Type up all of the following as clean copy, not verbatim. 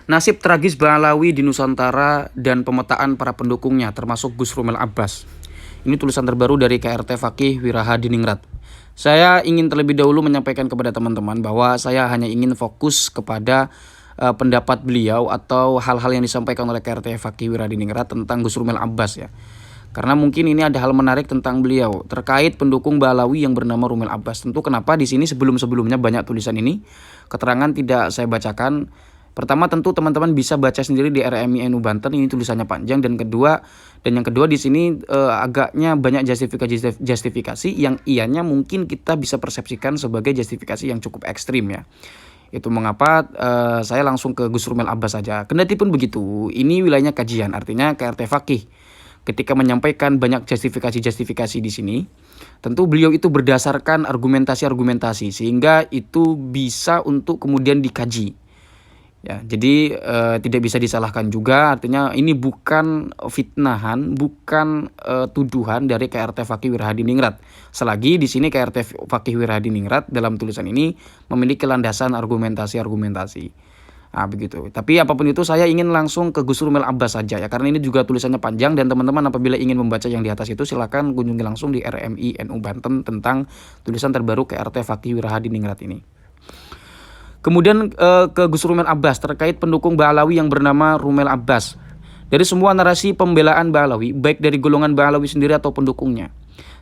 Nasib tragis Balawi di Nusantara dan pemetaan para pendukungnya termasuk Gus Rumel Abbas. Ini tulisan terbaru dari KRT Fakih Wirahadiningrat. Saya ingin terlebih dahulu menyampaikan kepada teman-teman bahwa saya hanya ingin fokus kepada pendapat beliau atau hal-hal yang disampaikan oleh KRT Fakih Wirahadiningrat tentang Gus Rumel Abbas ya. Karena mungkin ini ada hal menarik tentang beliau terkait pendukung Balawi yang bernama Rumel Abbas. Tentu kenapa di sini sebelum-sebelumnya banyak tulisan ini, keterangan tidak saya bacakan. Pertama tentu teman-teman bisa baca sendiri di RMI NU Banten, ini tulisannya panjang, dan yang kedua di sini agaknya banyak justifikasi yang ianya mungkin kita bisa persepsikan sebagai justifikasi yang cukup ekstrim ya. Itu mengapa saya langsung ke Gus Rumel Abbas saja. Kendati pun begitu, ini wilayahnya kajian, artinya KRT Fakih ketika menyampaikan banyak justifikasi di sini, tentu beliau itu berdasarkan argumentasi sehingga itu bisa untuk kemudian dikaji. Ya, jadi tidak bisa disalahkan juga, artinya ini bukan fitnahan, bukan tuduhan dari KRT Fakih Wirahadiningrat. Selagi di sini KRT Fakih Wirahadiningrat dalam tulisan ini memiliki landasan argumentasi. Nah, begitu. Tapi apapun itu saya ingin langsung ke Gus Rumel Abbas saja ya, karena ini juga tulisannya panjang dan teman-teman apabila ingin membaca yang di atas itu silakan kunjungi langsung di RMI NU Banten tentang tulisan terbaru KRT Fakih Wirahadiningrat ini. Kemudian ke Gus Rumel Abbas terkait pendukung Balawi yang bernama Rumel Abbas. Dari semua narasi pembelaan Balawi, baik dari golongan Balawi sendiri atau pendukungnya,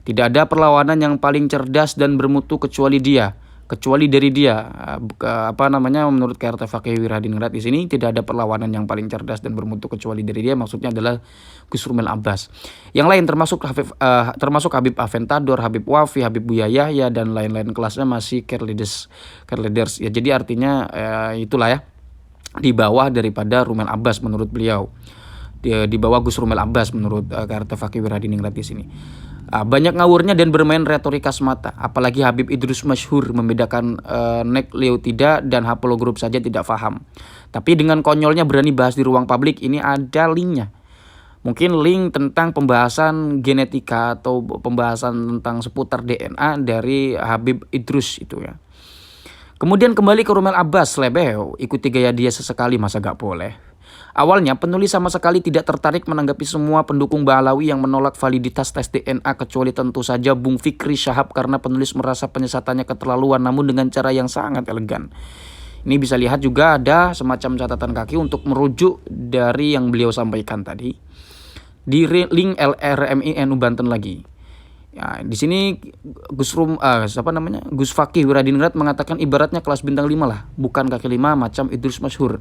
tidak ada perlawanan yang paling cerdas dan bermutu kecuali dari dia. Menurut KRT Fakih Wirahadiningrat di sini tidak ada perlawanan yang paling cerdas dan bermutu kecuali dari dia, maksudnya adalah Gus Rumel Abbas. Yang lain termasuk Habib Aventador, Habib Wafi, Habib Buya Yahya dan lain-lain kelasnya masih care leaders ya. Jadi artinya itulah ya, di bawah daripada Rumel Abbas menurut beliau. Di bawah Gus Rumel Abbas menurut KRT Fakih Wirahadiningrat di sini. Banyak ngawurnya dan bermain retorika semata. Apalagi Habib Idrus masyhur membedakan nek Leo tidak dan Hapolo Group saja tidak paham. Tapi dengan konyolnya berani bahas di ruang publik, ini ada linknya. Mungkin link tentang pembahasan genetika atau pembahasan tentang seputar DNA dari Habib Idrus itu ya. Kemudian kembali ke Rumel Abbas, Lebeo, ikuti gaya dia sesekali masa gak boleh. Awalnya penulis sama sekali tidak tertarik menanggapi semua pendukung Balawi yang menolak validitas tes DNA kecuali tentu saja Bung Fikri Syahab karena penulis merasa penyesatannya keterlaluan namun dengan cara yang sangat elegan. Ini bisa lihat juga ada semacam catatan kaki untuk merujuk dari yang beliau sampaikan tadi di link RMI NU Banten lagi. Ya, di sini Gus Fakih Wirahadiningrat mengatakan ibaratnya kelas bintang 5 lah, bukan kaki 5 macam Idrus masyhur.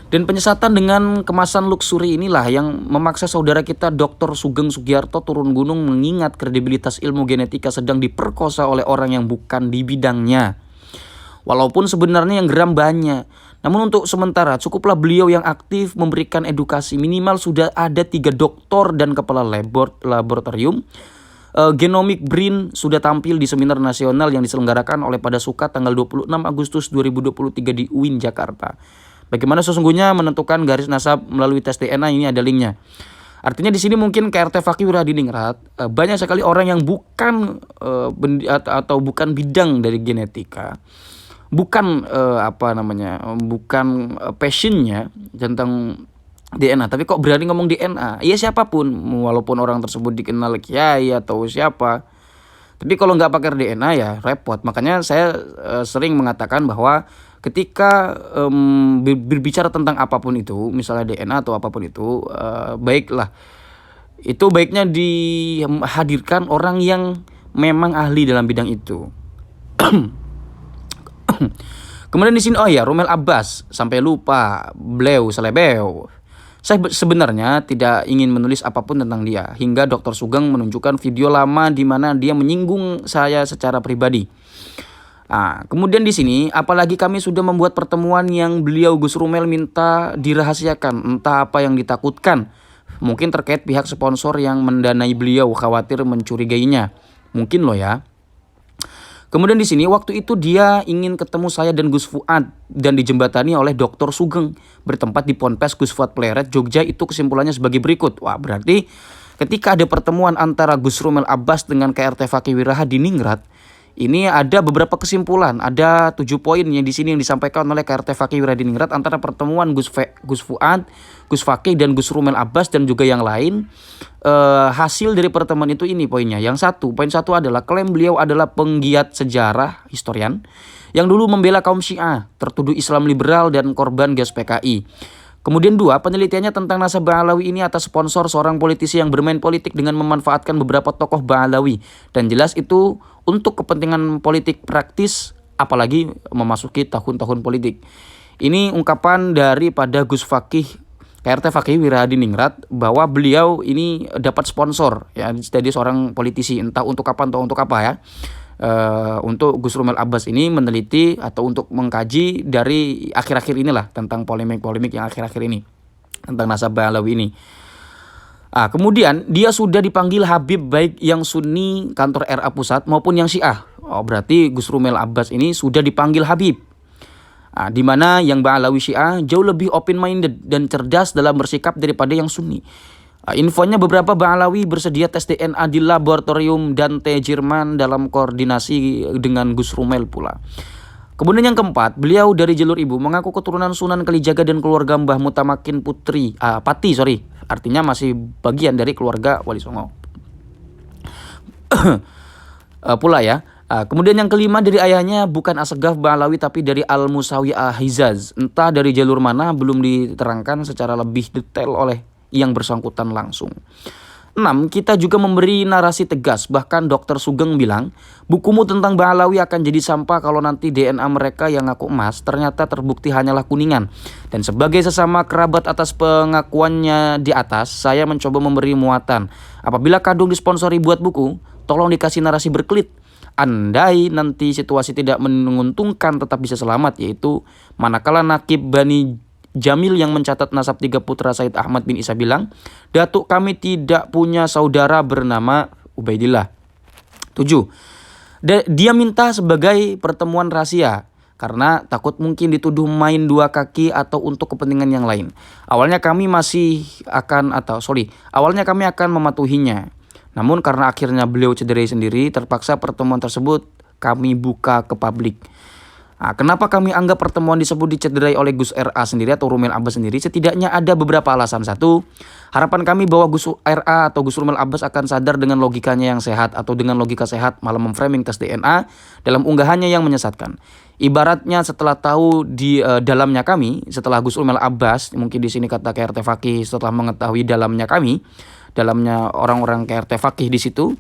Dan penyesatan dengan kemasan luxury inilah yang memaksa saudara kita Dr. Sugeng Sugiarto turun gunung mengingat kredibilitas ilmu genetika sedang diperkosa oleh orang yang bukan di bidangnya. Walaupun sebenarnya yang geram banyak. Namun untuk sementara cukuplah beliau yang aktif memberikan edukasi. Minimal sudah ada 3 doktor dan kepala laboratorium. Genomic Brain sudah tampil di seminar nasional yang diselenggarakan oleh Padasuka tanggal 26 Agustus 2023 di UIN Jakarta. Bagaimana sesungguhnya menentukan garis nasab melalui tes DNA, ini ada linknya. Artinya di sini mungkin KRT Fakih Wirahadiningrat banyak sekali orang yang bukan bukan bidang dari genetika, bukan passionnya tentang DNA, tapi kok berani ngomong DNA. Iya siapapun, walaupun orang tersebut dikenal kiai atau siapa, tapi kalau nggak pakai DNA ya repot. Makanya saya sering mengatakan bahwa ketika berbicara tentang apapun itu, misalnya DNA atau apapun itu, baiknya dihadirkan orang yang memang ahli dalam bidang itu. Kemudian di sini Rumel Abbas, sampai lupa beliau selebeo. Saya sebenarnya tidak ingin menulis apapun tentang dia, hingga Dr. Sugeng menunjukkan video lama di mana dia menyinggung saya secara pribadi. Nah, kemudian di sini apalagi kami sudah membuat pertemuan yang beliau Gus Rumel minta dirahasiakan, entah apa yang ditakutkan. Mungkin terkait pihak sponsor yang mendanai beliau, khawatir mencurigainya. Mungkin loh ya. Kemudian di sini waktu itu dia ingin ketemu saya dan Gus Fuad dan dijembatani oleh Dr. Sugeng bertempat di Ponpes Gus Fuad Pleret Jogja. Itu kesimpulannya sebagai berikut. Wah, berarti ketika ada pertemuan antara Gus Rumel Abbas dengan KRT Fakih Wirahadiningrat, Ini ada beberapa kesimpulan, ada 7 poin yang di sini yang disampaikan oleh KRT Fakih Wiradiningrat antara pertemuan Gus Fuad, Gus Fakih dan Gus Rumel Abbas dan juga yang lain. Hasil dari pertemuan itu ini poinnya. Poin satu adalah klaim beliau adalah penggiat sejarah, historian, yang dulu membela kaum Syiah, tertuduh Islam liberal dan korban gas PKI. Kemudian 2, penelitiannya tentang nasab Ba'alawi ini atas sponsor seorang politisi yang bermain politik dengan memanfaatkan beberapa tokoh Ba'alawi. Dan jelas itu untuk kepentingan politik praktis, apalagi memasuki tahun-tahun politik. Ini ungkapan daripada Gus Fakih, KRT Fakih Wiradiningrat, bahwa beliau ini dapat sponsor, ya, jadi seorang politisi, entah untuk apa ya. Untuk Gus Rumel Abbas ini meneliti atau untuk mengkaji dari akhir-akhir inilah tentang polemik-polemik yang akhir-akhir ini tentang nasab Ba'alawi ini. Kemudian dia sudah dipanggil Habib baik yang Sunni kantor RA Pusat maupun yang Syiah. Berarti Gus Rumel Abbas ini sudah dipanggil Habib. Di mana yang Ba'alawi Syiah jauh lebih open minded dan cerdas dalam bersikap daripada yang Sunni. Infonya beberapa Ba'alawi bersedia tes DNA di laboratorium Dante Jerman dalam koordinasi dengan Gus Rumel pula. Kemudian yang keempat, beliau dari jalur ibu mengaku keturunan Sunan Kalijaga dan keluarga Mbah Mutamakin Pati, artinya masih bagian dari keluarga Wali Songo. Pula ya. Kemudian yang kelima, dari ayahnya bukan Asegaf Ba'alawi tapi dari Al-Musawi Ahizaz. Entah dari jalur mana belum diterangkan secara lebih detail oleh yang bersangkutan langsung. 6. Kita juga memberi narasi tegas, bahkan Dr. Sugeng bilang, bukumu tentang Ba'alawi akan jadi sampah kalau nanti DNA mereka yang ngaku emas ternyata terbukti hanyalah kuningan. Dan sebagai sesama kerabat atas pengakuannya di atas, saya mencoba memberi muatan. Apabila kadung disponsori buat buku, tolong dikasih narasi berkelit. Andai nanti situasi tidak menguntungkan tetap bisa selamat, yaitu manakala Nakib Bani Jamil yang mencatat nasab 3 putra Said Ahmad bin Isa bilang, Datuk kami tidak punya saudara bernama Ubaidillah. 7. Dia minta sebagai pertemuan rahasia karena takut mungkin dituduh main 2 kaki atau untuk kepentingan yang lain. Awalnya kami akan mematuhinya. Namun karena akhirnya beliau cederai sendiri, terpaksa pertemuan tersebut kami buka ke publik. Kenapa kami anggap pertemuan disebut dicederai oleh Gus RA sendiri atau Rumel Abbas sendiri? Setidaknya ada beberapa alasan. 1, harapan kami bahwa Gus RA atau Gus Rumel Abbas akan sadar dengan logikanya yang sehat atau dengan logika sehat malah memframing tes DNA dalam unggahannya yang menyesatkan. Ibaratnya setelah tahu di dalamnya kami, setelah Gus Rumel Abbas, mungkin di sini kata KRT Fakih, setelah mengetahui dalamnya kami, dalamnya orang-orang KRT Fakih di situ,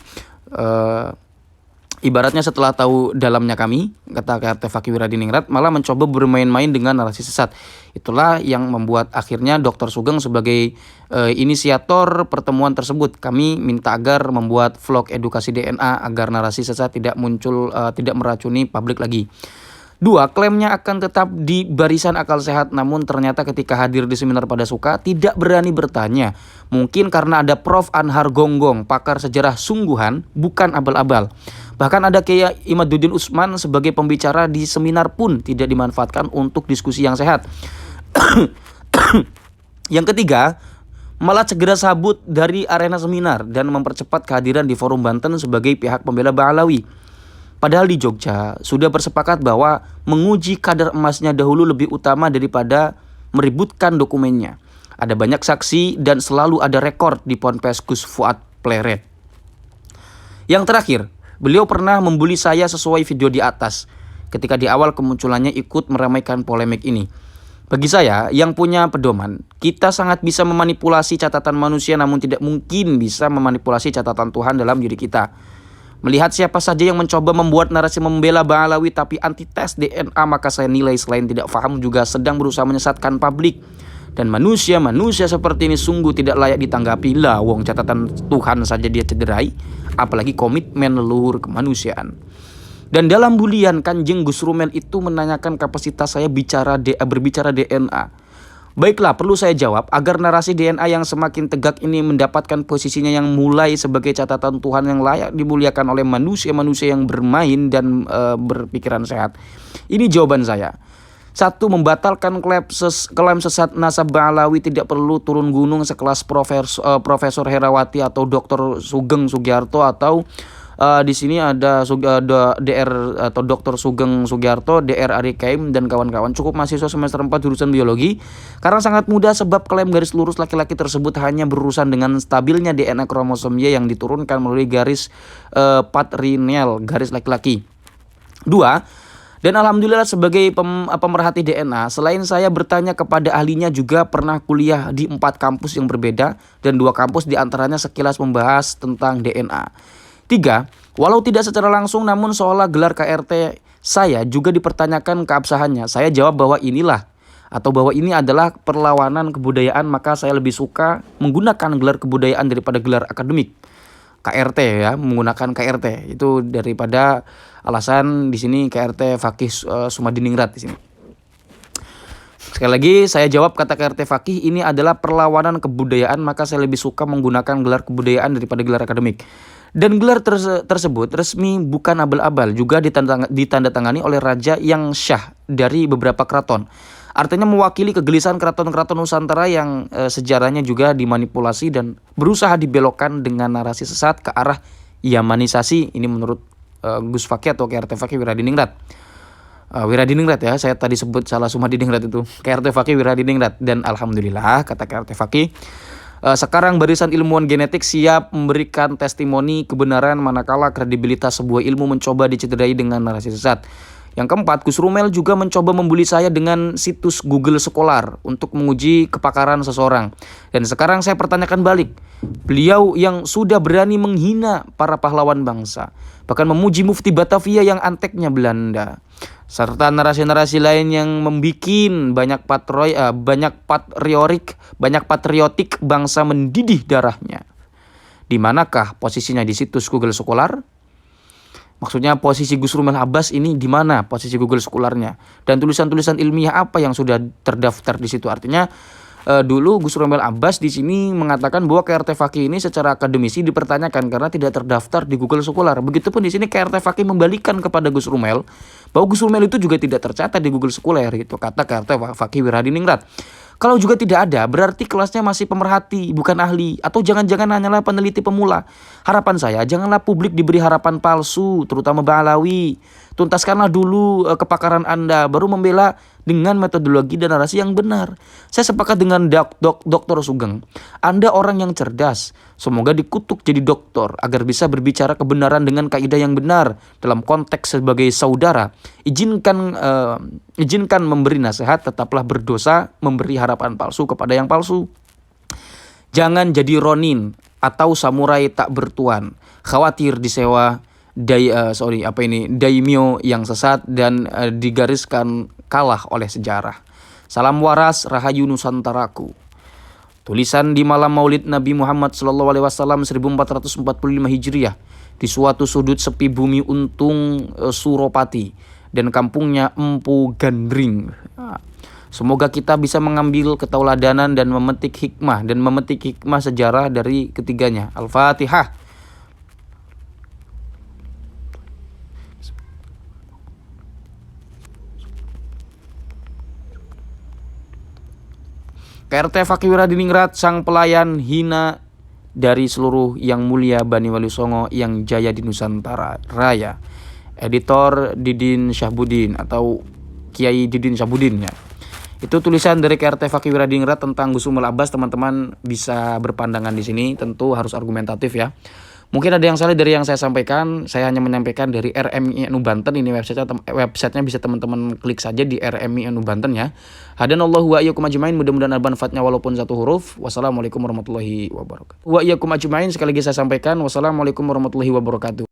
ibaratnya setelah tahu dalamnya kami, kata KRT Fakih Wiradiningrat, malah mencoba bermain-main dengan narasi sesat. Itulah yang membuat akhirnya Dr. Sugeng sebagai inisiator pertemuan tersebut, kami minta agar membuat vlog edukasi DNA agar narasi sesat tidak muncul, tidak meracuni publik lagi. 2, klaimnya akan tetap di barisan akal sehat, namun ternyata ketika hadir di seminar pada Suka tidak berani bertanya. Mungkin karena ada Prof. Anhar Gonggong, pakar sejarah sungguhan, bukan abal-abal. Bahkan ada Kiai Imaduddin Usman sebagai pembicara di seminar pun tidak dimanfaatkan untuk diskusi yang sehat. Yang ketiga, malah segera sabut dari arena seminar dan mempercepat kehadiran di Forum Banten sebagai pihak pembela Ba'alawi. Padahal di Jogja sudah bersepakat bahwa menguji kadar emasnya dahulu lebih utama daripada meributkan dokumennya. Ada banyak saksi dan selalu ada rekor di Ponpes Gus Fuad Pleret. Yang terakhir, beliau pernah membuli saya sesuai video di atas ketika di awal kemunculannya ikut meramaikan polemik ini. Bagi saya yang punya pedoman, kita sangat bisa memanipulasi catatan manusia namun tidak mungkin bisa memanipulasi catatan Tuhan dalam diri kita. Melihat siapa saja yang mencoba membuat narasi membela Ba'alawi tapi anti tes DNA, maka saya nilai selain tidak paham juga sedang berusaha menyesatkan publik. Dan manusia seperti ini sungguh tidak layak ditanggapi. Lah wong catatan Tuhan saja dia cederai, apalagi komitmen leluhur kemanusiaan. Dan dalam bulian Kanjeng Gus Rumel itu menanyakan kapasitas saya berbicara DNA. Baiklah, perlu saya jawab agar narasi DNA yang semakin tegak ini mendapatkan posisinya yang mulai sebagai catatan Tuhan yang layak dimuliakan oleh manusia-manusia yang bermain dan berpikiran sehat. Ini jawaban saya. 1. Membatalkan klaim sesat nasab Ba'alawi tidak perlu turun gunung sekelas Profesor Herawati atau Dr. Sugeng Sugiarto atau Di sini ada DR atau Dr. Sugeng Sugiarto, DR Ari Kaim dan kawan-kawan, cukup mahasiswa semester 4 jurusan biologi. Karena sangat mudah sebab klaim garis lurus laki-laki tersebut hanya berurusan dengan stabilnya DNA kromosom Y yang diturunkan melalui garis patrilineal, garis laki-laki. 2. Dan alhamdulillah sebagai pemerhati DNA, selain saya bertanya kepada ahlinya, juga pernah kuliah di 4 kampus yang berbeda dan 2 kampus diantaranya sekilas membahas tentang DNA. 3. Walau tidak secara langsung namun seolah gelar KRT saya juga dipertanyakan keabsahannya. Saya jawab bahwa ini adalah perlawanan kebudayaan, maka saya lebih suka menggunakan gelar kebudayaan daripada gelar akademik. KRT ya, menggunakan KRT itu daripada alasan di sini KRT Fakih Sumadiningrat di sini. Sekali lagi saya jawab, kata KRT Fakih ini adalah perlawanan kebudayaan, maka saya lebih suka menggunakan gelar kebudayaan daripada gelar akademik. Dan gelar tersebut resmi, bukan abal-abal, juga ditandatangani oleh raja yang syah dari beberapa keraton. Artinya mewakili kegelisahan keraton-keraton Nusantara yang sejarahnya juga dimanipulasi dan berusaha dibelokkan dengan narasi sesat ke arah Yamanisasi. Ini menurut Gus Fakih atau KRT Fakih Wiradiningrat. Wiradiningrat ya, saya tadi sebut salah Sumadiningrat itu. KRT Fakih Wiradiningrat. Dan alhamdulillah kata KRT Fakih, sekarang barisan ilmuwan genetik siap memberikan testimoni kebenaran manakala kredibilitas sebuah ilmu mencoba dicederai dengan narasi sesat. Yang keempat, Gus Rumel juga mencoba membuli saya dengan situs Google Scholar untuk menguji kepakaran seseorang. Dan sekarang saya pertanyakan balik, beliau yang sudah berani menghina para pahlawan bangsa, bahkan memuji Mufti Batavia yang anteknya Belanda, serta narasi-narasi lain yang membikin banyak patriotik bangsa mendidih darahnya. Di manakah posisinya di situs Google Scholar? Maksudnya posisi Gus Rumel Abbas ini di mana posisi Google Scholar-nya, dan tulisan-tulisan ilmiah apa yang sudah terdaftar di situ. Artinya dulu Gus Rumel Abbas di sini mengatakan bahwa KRT Fakih ini secara akademisi dipertanyakan karena tidak terdaftar di Google Scholar. Begitupun di sini KRT Fakih membalikan kepada Gus Rumel bahwa Gus Rumel itu juga tidak tercatat di Google Scholar, gitu kata KRT Fakih Wiradiningrat. Kalau juga tidak ada, berarti kelasnya masih pemerhati, bukan ahli. Atau jangan-jangan hanyalah peneliti pemula. Harapan saya, janganlah publik diberi harapan palsu, terutama Ba'alawi. Tuntaskanlah dulu kepakaran Anda, baru membela dengan metodologi dan narasi yang benar. Saya sepakat dengan Dr. Sugeng. Anda orang yang cerdas. Semoga dikutuk jadi doktor agar bisa berbicara kebenaran dengan kaidah yang benar dalam konteks sebagai saudara. Izinkan memberi nasihat, tetaplah berdosa memberi harapan palsu kepada yang palsu. Jangan jadi Ronin atau samurai tak bertuan, khawatir disewa daimyo yang sesat dan digariskan kalah oleh sejarah. Salam waras, Rahayu Nusantaraku. Tulisan di malam Maulid Nabi Muhammad SAW 1445 Hijriah di suatu sudut sepi bumi Untung Suropati dan kampungnya Empu Gandring. Semoga kita bisa mengambil ketauladanan dan memetik hikmah sejarah dari ketiganya. Al-Fatihah. KRT Fakih Wiradiningrat, sang pelayan hina dari seluruh yang mulia Bani Wali Songo yang jaya di Nusantara Raya. Editor Didin Syahbudin atau Kiai Didin Syahbudin ya. Itu tulisan dari KRT Fakih Wiradiningrat tentang Gus Rumel Abbas. Teman-teman bisa berpandangan di sini, tentu harus argumentatif ya. Mungkin ada yang salah dari yang saya sampaikan. Saya hanya menyampaikan dari RMI NU Banten. Ini websitenya bisa teman-teman klik saja di RMI NU Banten ya. Hadanallahu wa iyyakum ajmain. Mudah-mudahan ada manfaatnya walaupun satu huruf. Wassalamualaikum warahmatullahi wabarakatuh. Wa iyyakum ajmain, sekali lagi saya sampaikan. Wassalamualaikum warahmatullahi wabarakatuh.